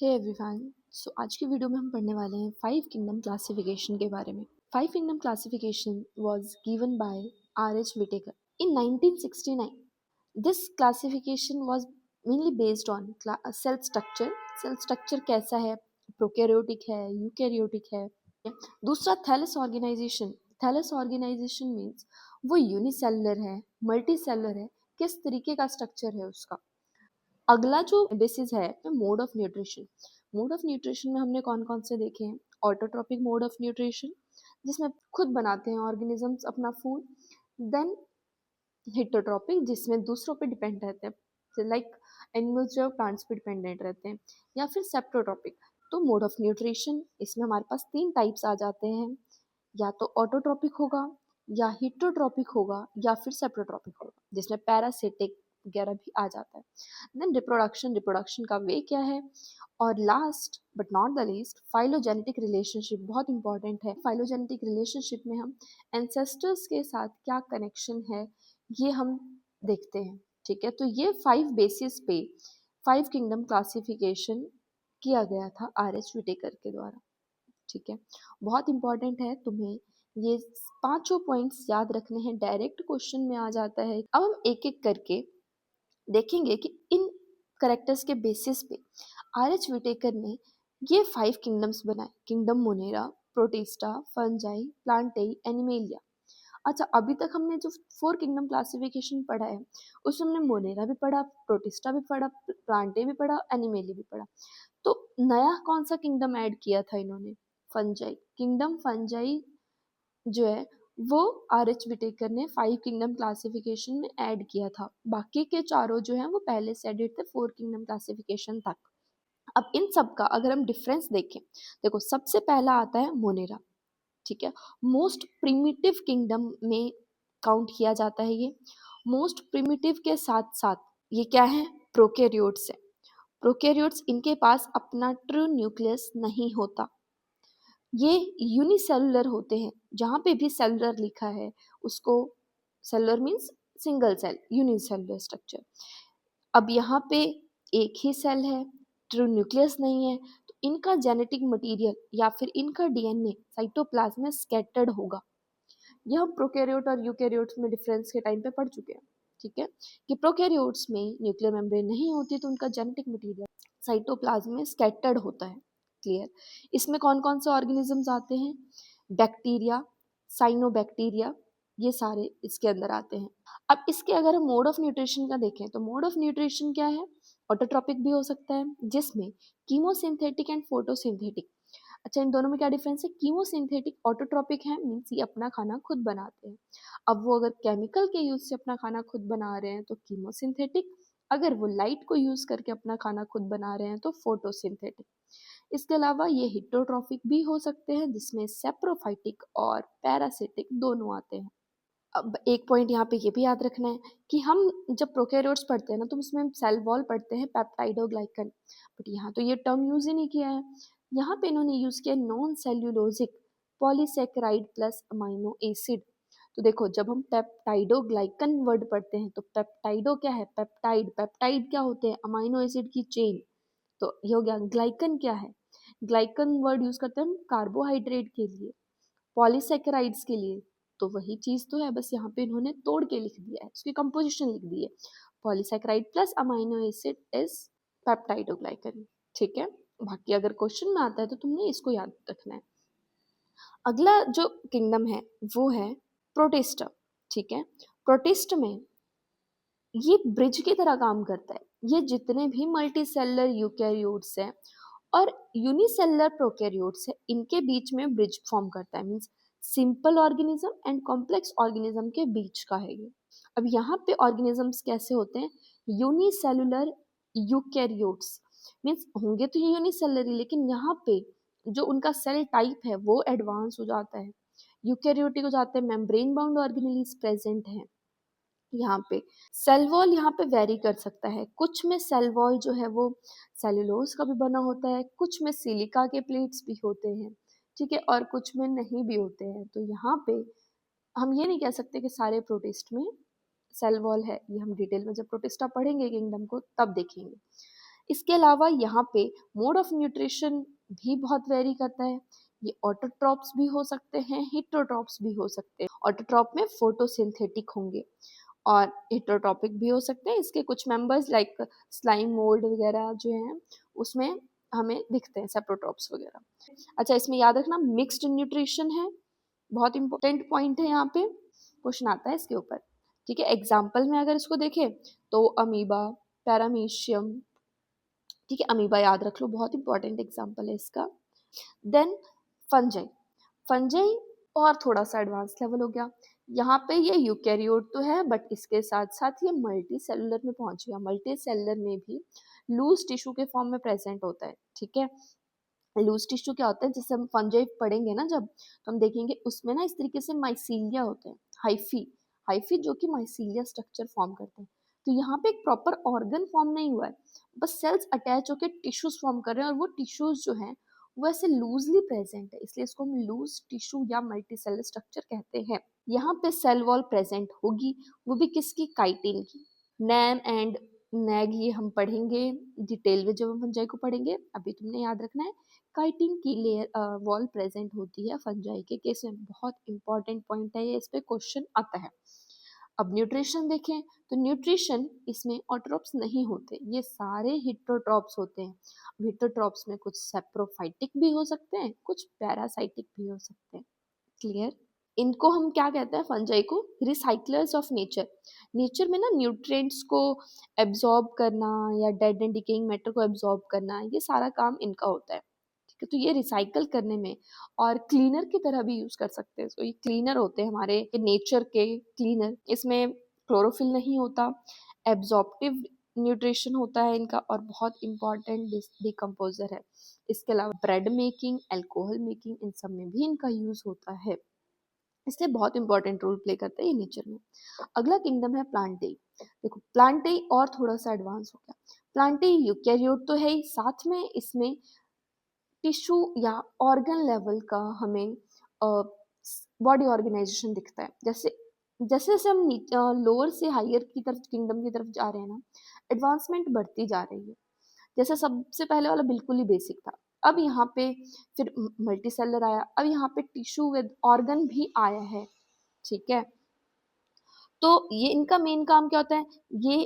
Hey everyone. सो आज की video में हम पढ़ने वाले हैं 5 किंगडम क्लासिफिकेशन के बारे में। 5 kingdom classification was given by R.H. Whittaker in 1969. This classification was mainly based on cell structure. Cell structure कैसा है, प्रोकैरियोटिक है, यूकैरियोटिक है। दूसरा thallus organisation. Thallus organisation means वो यूनिसेलुलर है, मल्टी सेलुलर है, किस तरीके का स्ट्रक्चर है उसका। अगला जो बेसिस है mode of nutrition. Mode of nutrition में हमने कौन कौन से देखे हैं। ऑटोट्रॉपिक मोड ऑफ न्यूट्रिशन जिसमें खुद बनाते हैं ऑर्गेनिजम्स अपना फूड। देन हिटोट्रॉपिक जिसमें दूसरों पे डिपेंड रहते हैं, लाइक एनिमल्स जो प्लांट्स पे डिपेंडेंट रहते हैं। या फिर सेप्टोट्रॉपिक। तो मोड ऑफ न्यूट्रिशन इसमें हमारे पास 3 टाइप्स आ जाते हैं, या तो ऑटोट्रॉपिक होगा, या हिटोट्रॉपिक होगा, या फिर सेप्टोट्रॉपिक होगा जिसमें पैरासिटिक वगैरह भी आ जाता है। Then reproduction. रिप्रोडक्शन का वे क्या है। और last but not the least phylogenetic relationship बहुत इंपॉर्टेंट है। फाइलोजेनेटिक रिलेशनशिप में हम एंसेस्टर्स के साथ क्या कनेक्शन है ये हम देखते हैं। ठीक है, तो ये 5 बेसिस पे 5 किंगडम क्लासिफिकेशन किया गया था R.H. विटेकर के द्वारा। ठीक है, बहुत इंपॉर्टेंट है, तुम्हें ये 5 पॉइंट्स याद रखने हैं, डायरेक्ट क्वेश्चन में आ जाता है। अब हम एक एक करके देखेंगे कि इन करेक्टर्स के बेसिस पे R.H. विटेकर ने ये 5 किंगडम्स बनाए। Kingdom Monera, Protista, Fungi, Plantae, Animalia. अच्छा, अभी तक हमने जो 4 किंगडम क्लासिफिकेशन पढ़ा है उसमें हमने मोनेरा भी पढ़ा, प्रोटिस्टा भी पढ़ा, प्लांटे भी पढ़ा, एनिमेलिया भी पढ़ा। तो नया कौन सा किंगडम ऐड किया था इन्होंने? फंजाई। किंगडम फंजाई जो है वो R.H. विटेकर ने 5 किंगडम क्लासिफिकेशन में ऐड किया था। बाकी के चारों जो हैं वो पहले से एडेड थे 4 किंगडम क्लासिफिकेशन तक। अब इन सब का अगर हम डिफरेंस देखें, देखो सबसे पहला आता है मोनेरा। ठीक है, मोस्ट प्रिमिटिव किंगडम में काउंट किया जाता है ये। मोस्ट प्रिमिटिव के साथ साथ ये क्या है? प्रोकैरियोट्स है। प्रोकैरियोट्स इनके पास अपना ट्रू न्यूक्लियस नहीं होता, ये यूनिसेलुलर होते हैं। जहाँ पे भी सेलुलर लिखा है उसको cellular means single cell, unicellular structure. अब यहाँ पे एक ही सेल है, ट्रू न्यूक्लियस नहीं है, तो इनका जेनेटिक मटेरियल या फिर इनका डीएनए साइटोप्लाज्म में स्कैटर्ड होगा। यह हम प्रोकैरियोट और यूकैरियोट्स में डिफरेंस के टाइम पे पढ़ चुके हैं। ठीक है, कि प्रोकैरियोट्स में न्यूक्लियर मेम्ब्रेन नहीं होती तो उनका जेनेटिक मटेरियल साइटोप्लाज्म में स्कैटर्ड होता है। क्लियर। इसमें कौन कौन से ऑर्गेनिजम्स आते हैं? बैक्टीरिया, साइनोबैक्टीरिया, ये सारे इसके अंदर आते हैं। अब इसके अगर हम मोड ऑफ न्यूट्रिशन का देखें तो मोड ऑफ न्यूट्रिशन क्या है? ऑटोट्रॉपिक भी हो सकता है जिसमें कीमोसिंथेटिक एंड फोटोसिंथेटिक। अच्छा, इन दोनों में क्या डिफरेंस है? कीमोसिंथेटिक ऑटोट्रॉपिक है, मीन्स ये अपना खाना खुद बनाते हैं। अब वो अगर केमिकल के यूज से अपना खाना खुद बना रहे हैं तो कीमोसिंथेटिक, अगर वो लाइट को यूज करके अपना खाना खुद बना रहे हैं तो फोटोसिंथेटिक। इसके अलावा ये हिटोट्रॉफिक भी हो सकते हैं जिसमें सेप्रोफाइटिक और पैरासिटिक दोनों आते हैं। अब एक पॉइंट यहाँ पे ये भी याद रखना है कि हम जब प्रोकैरियोट्स पढ़ते हैं ना तो उसमें हम सेल वॉल पढ़ते हैं, पेप्टाइडोग्लाइकन, बट यहाँ तो ये टर्म यूज ही नहीं किया है। यहाँ पे इन्होंने यूज किया non cellulosic polysaccharide plus amino acid. तो देखो जब हम पेप्टाइडोग्लाइकन वर्ड पढ़ते हैं तो पेप्टाइडो क्या है? पेप्टाइड। पेप्टाइड क्या होते हैं? अमाइनो एसिड की चेन। तो ये हो गया। ग्लाइकन क्या है? ग्लाइकन वर्ड यूज करते हैं हम कार्बोहाइड्रेट के लिए, पॉलीसेकेराइड्स के लिए। तो वही चीज तो है, बस यहाँ पे इन्होंने तोड़ के लिख दिया है, उसकी कंपोजिशन लिख दी है। Polysaccharide plus amino acid is peptidoglycan. ठीक है, बाकी अगर क्वेश्चन में आता है तो तुमने इसको याद रखना है। अगला जो किंगडम है वो है प्रोटिस्टा। ठीक है, प्रोटिस्ट में ये ब्रिज की तरह काम करता है। ये जितने भी मल्टी सेलुलर यूकैरियोट्स हैं और यूनिसेलुलर प्रोकैरियोट्स है इनके बीच में ब्रिज फॉर्म करता है, means simple organism and complex organism के बीच का है ये। अब यहाँ पे ऑर्गेनिजम्स कैसे होते हैं? यूनिसेलुलर यूकैरियोट्स मींस होंगे तो ये यूनिसेलुलर ही, लेकिन यहाँ पे जो उनका सेल टाइप है वो एडवांस हो जाता है, यूकैरियोटिक हो जाता है। मेम्ब्रेन बाउंड ऑर्गेनेल्स प्रेजेंट हैं यहाँ पे। सेल वॉल यहाँ पे वेरी कर सकता है, कुछ में सेल वॉल जो है वो सेलुलोज का भी बना होता है, कुछ में सिलिका के प्लेट्स भी होते हैं। ठीक है, और कुछ में नहीं भी होते हैं। तो यहाँ पे हम ये नहीं कह सकते कि सारे प्रोटिस्ट में सेल वॉल है, ये हम डिटेल में जब प्रोटिस्टा पढ़ेंगे किंगडम को तब देखेंगे। इसके अलावा यहाँ पे मोड ऑफ न्यूट्रिशन भी बहुत वेरी करता है। ये ऑटोट्रॉप्स भी हो सकते हैं, हिटरोट्रॉप्स भी हो सकते हैं। ऑटोट्रॉप में फोटोसिंथेटिक होंगे और हेटरोट्रॉपिक भी हो सकते हैं। इसके कुछ मेंबर्स लाइक स्लाइम मोल्ड वगैरह जो हैं उसमें हमें दिखते हैं, सेप्रोट्रॉप्स वगैरह। अच्छा, इसमें याद रखना मिक्स्ड न्यूट्रिशन है, बहुत इंपॉर्टेंट पॉइंट है, यहाँ पे क्वेश्चन आता है इसके ऊपर। ठीक है, एग्जाम्पल में अगर इसको देखें तो अमीबा, पैरामीशियम, ठीक है, अमीबा याद रख लो, बहुत इंपॉर्टेंट एग्जाम्पल है इसका। देन फंजाई, फंजाई और थोड़ा सा एडवांस लेवल हो गया। यहाँ पे ये यूकैरियोट तो है बट इसके साथ साथ ये मल्टी सेलुलर में पहुंच गया। मल्टी सेलुलर में भी लूज टिश्यू के फॉर्म में प्रेजेंट होता है। ठीक है, लूज टिश्यू क्या होता है, जैसे हम फंजाई पढ़ेंगे ना जब, तो हम देखेंगे उसमें ना इस तरीके से माइसीलिया होते हैं, हाइफी, हाइफी जो कि माइसीलिया स्ट्रक्चर फॉर्म करते हैं। तो यहाँ पे एक प्रॉपर ऑर्गन फॉर्म नहीं हुआ है, बस सेल्स अटैच होकर टिश्यूज फॉर्म कर रहे हैं और वो टिश्यूज जो हैं वो ऐसे लूजली प्रेजेंट है, इसलिए इसको हम लूज टिश्यू या मल्टीसेलर स्ट्रक्चर कहते हैं। यहाँ पे सेल वॉल प्रेजेंट होगी, वो भी किसकी, काइटिन की। नैम एंड नैग ये हम पढ़ेंगे डिटेल में जब हम फंजाई को पढ़ेंगे। अभी तुमने याद रखना है काइटिन की लेयर वॉल प्रेजेंट होती है फंजाई के केस में। बहुत इंपॉर्टेंट पॉइंट है ये, इस पे क्वेश्चन आता है। अब न्यूट्रिशन देखें तो न्यूट्रिशन इसमें ऑटोट्रॉप्स नहीं होते, ये सारे हिटरोट्रॉप्स होते हैं। हिटरोट्रॉप्स में कुछ सेप्रोफाइटिक भी हो सकते हैं, कुछ पैरासाइटिक भी हो सकते हैं। क्लियर? इनको हम क्या कहते हैं, फंजाई को रिसाइक्लर्स ऑफ नेचर। नेचर में ना न्यूट्रिएंट्स को एब्जॉर्ब करना या डेड एंड डिकेइंग मैटर को एब्जॉर्ब करना, ये सारा काम इनका होता है। ठीक है, तो ये रिसाइकल करने में और क्लीनर की तरह भी यूज कर सकते हैं। तो ये क्लीनर होते हैं हमारे नेचर के क्लीनर। इसमें क्लोरोफिल नहीं होता, एब्जॉर्प्टिव न्यूट्रिशन होता है इनका और बहुत इंपॉर्टेंट डिकम्पोजर है। इसके अलावा ब्रेड मेकिंग, अल्कोहल मेकिंग, इन सब में भी इनका यूज होता है, इसलिए बहुत इंपॉर्टेंट रोल प्ले करता है ये नेचर में। अगला किंगडम है प्लांटेई। देखो प्लांटेई और थोड़ा सा एडवांस हो गया। प्लांटेई यूकैरियोट तो है ही, साथ में इसमें टिश्यू या ऑर्गन लेवल का हमें बॉडी ऑर्गेनाइजेशन दिखता है। जैसे जैसे जैसे हम लोअर से हायर की तरफ, किंगडम की तरफ जा रहे हैं ना, एडवांसमेंट बढ़ती जा रही है। जैसे सबसे पहले वाला बिल्कुल ही बेसिक था, अब यहाँ पे फिर मल्टी सेलर आया, अब यहाँ पे टिश्यू विद ऑर्गन भी आया है। ठीक है, तो ये इनका मेन काम क्या होता है, ये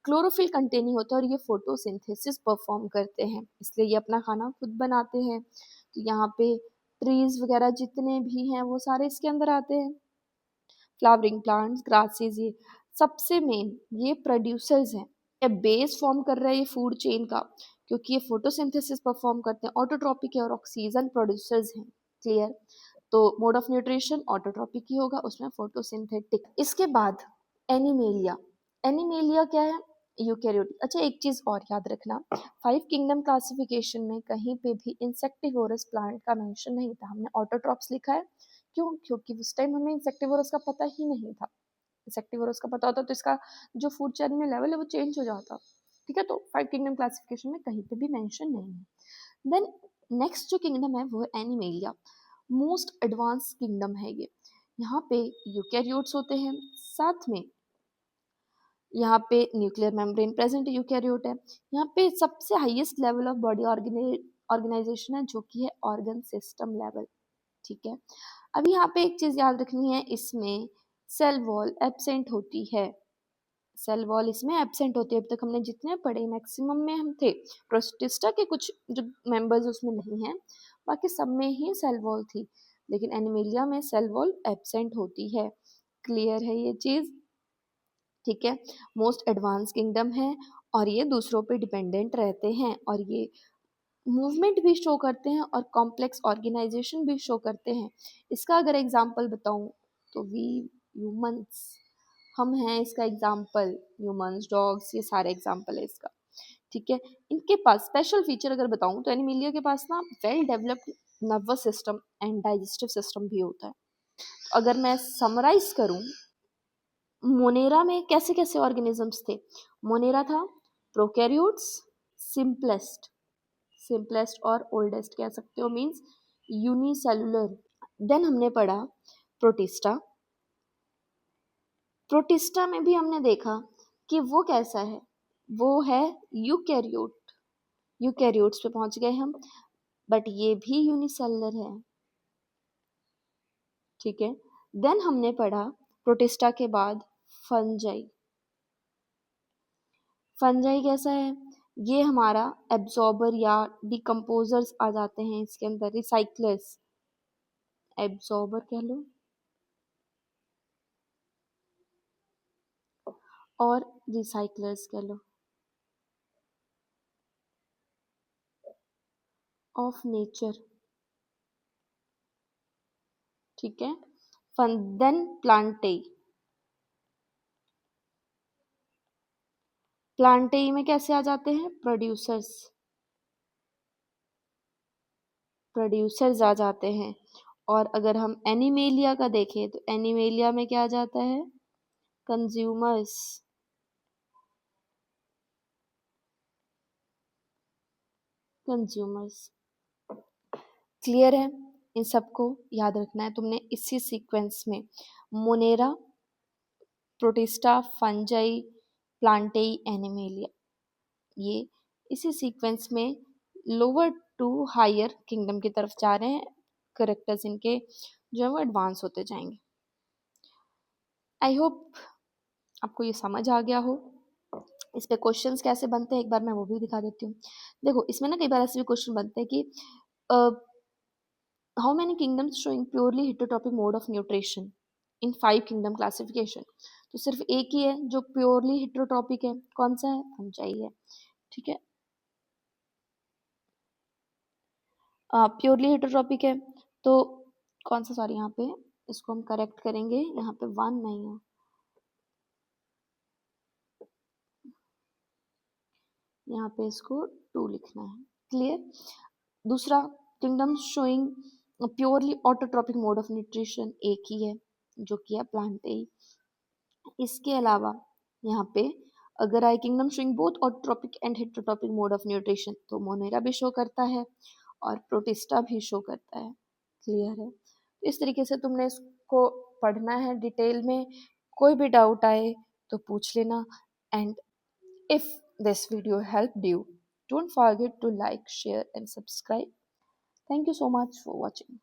क्लोरोफिल कंटेनिंग होता है और ये फोटोसिंथेसिस परफॉर्म करते हैं, इसलिए ये अपना खाना खुद बनाते हैं। तो यहाँ पे ट्रीज वगैरह जितने भी हैं वो सारे इसके अंदर आते हैं। फ्लावरिंग प्लांट्स, ग्रासेस, ये सबसे मेन ये प्रोड्यूसर्स हैं, ये बेस फॉर्म कर रहा है ये फूड चेन का, क्योंकि ये फोटोसिंथेसिस परफॉर्म करते हैं, ऑटोट्रॉपिक है और ऑक्सीजन प्रोड्यूसर्स हैं। क्लियर? तो मोड ऑफ न्यूट्रिशन ऑटोट्रॉपिक ही होगा, उसमें फोटोसिंथेटिक। इसके बाद एनिमेलिया। एनिमेलिया क्या है, यूकैरियोटिक। अच्छा, एक चीज और याद रखना, 5 किंगडम क्लासिफिकेशन में कहीं पे भी इंसेक्टिवोरस प्लांट का मेंशन नहीं था, हमने ऑटोट्रॉप्स लिखा है। क्यों? क्योंकि उस टाइम हमें इंसेक्टिवोरस का पता ही नहीं था। इंसेक्टिवोरस का पता होता तो इसका जो फूड चेन में लेवल है वो चेंज हो जाता। ठीक है, तो 5 किंगडम क्लासिफिकेशन में कहीं पे भी मेंशन नहीं है। देन नेक्स्ट जो किंगडम है वो है एनिमेलिया। मोस्ट एडवांस किंगडम है ये। यहाँ पे यूकैरियोट्स होते हैं, साथ में यहाँ पे न्यूक्लियर मेम्ब्रेन प्रेजेंट यूकैरियोट है। यहाँ पे सबसे highest level of body organisation है जो कि है ऑर्गन सिस्टम लेवल। ठीक है, अब यहाँ पे एक चीज याद रखनी है, इसमें सेल वॉल एब्सेंट होती है। सेल वॉल इसमें एब्सेंट होती है। अब तक हमने जितने पढ़े मैक्सिमम में हम थे, प्रोटिस्टा के कुछ जो मेंबर्स उसमें नहीं है, बाकी सब में ही सेल वॉल थी, लेकिन एनिमेलिया में सेल वॉल एब्सेंट होती है। क्लियर है ये चीज? ठीक है, मोस्ट एडवांस किंगडम है और ये दूसरों पे डिपेंडेंट रहते हैं और ये मूवमेंट भी शो करते हैं और कॉम्प्लेक्स ऑर्गेनाइजेशन भी शो करते हैं। इसका अगर एग्जांपल बताऊं तो वी ह्यूमंस, हम हैं इसका एग्जांपल, ह्यूमंस, डॉग्स, ये सारे एग्जांपल है इसका। ठीक है, इनके पास स्पेशल फीचर अगर बताऊं तो एनिमिलिया के पास ना well developed nervous system and digestive system भी होता है। अगर मैं समराइज करूं, मोनेरा में कैसे कैसे ऑर्गेनिजम्स थे, मोनेरा था प्रोकैरियोट्स, सिंपलेस्ट, सिंपलेस्ट और ओल्डेस्ट कह सकते हो, मींस यूनिसेलुलर। देन हमने पढ़ा प्रोटिस्टा। प्रोटिस्टा में भी हमने देखा कि वो कैसा है, वो है यूकैरियोट। यूकैरियोट्स पे पहुंच गए हम, बट ये भी यूनिसेलुलर है, ठीक है। देन हमने पढ़ा प्रोटिस्टा के बाद फंजाई। फंजाई कैसा है, ये हमारा एब्जॉर्बर या डिकम्पोजर्स आ जाते हैं इसके अंदर, रिसाइक्लर्स, एब्जॉर्बर कह लो और रिसाइक्लर्स कह लो ऑफ नेचर, ठीक है। देन प्लांटेई, प्लांटेई में कैसे आ जाते हैं, प्रोड्यूसर्स, प्रोड्यूसर्स आ जाते हैं। और अगर हम एनिमेलिया का देखें तो एनिमेलिया में क्या आ जाता है, कंज्यूमर्स, कंज्यूमर्स। क्लियर है, इन सबको याद रखना है तुमने इसी सीक्वेंस में, Monera, Protista, Fungi, Plantae, animalia, ये इसी सीक्वेंस में लोअर टू हायर किंगडम की तरफ जा रहे हैं। करेक्टर्स इनके जो है वो एडवांस होते जाएंगे। आई होप आपको ये समझ आ गया हो। इस पे क्वेश्चंस कैसे बनते हैं एक बार मैं वो भी दिखा देती हूँ। देखो इसमें ना कई बार ऐसे भी क्वेश्चन बनते हैं कि how many kingdoms showing purely heterotrophic mode of nutrition in 5 kingdom classification. तो सिर्फ एक ही है जो प्योरली हेटेरोटॉपिक है, कौन सा है, फंजाई है, ठीक है। प्योरली हेटेरोटॉपिक है तो कौन सा, सॉरी यहाँ पे इसको हम करेक्ट करेंगे, यहाँ पे 1 नहीं है, यहाँ पे इसको 2 लिखना है। क्लियर। दूसरा, kingdom showing purely autotrophic mode of nutrition एक ही है जो कि है प्लांटेई। इसके अलावा यहाँ पे अगर I kingdom showing both autotrophic and heterotrophic mode of nutrition तो मोनेरा भी शो करता है और प्रोटिस्टा भी शो करता है। क्लियर है, तो इस तरीके से तुमने इसको पढ़ना है डिटेल में। कोई भी डाउट आए तो पूछ लेना। And if this video helped you, don't forget to like, share and subscribe. Thank you so much for watching.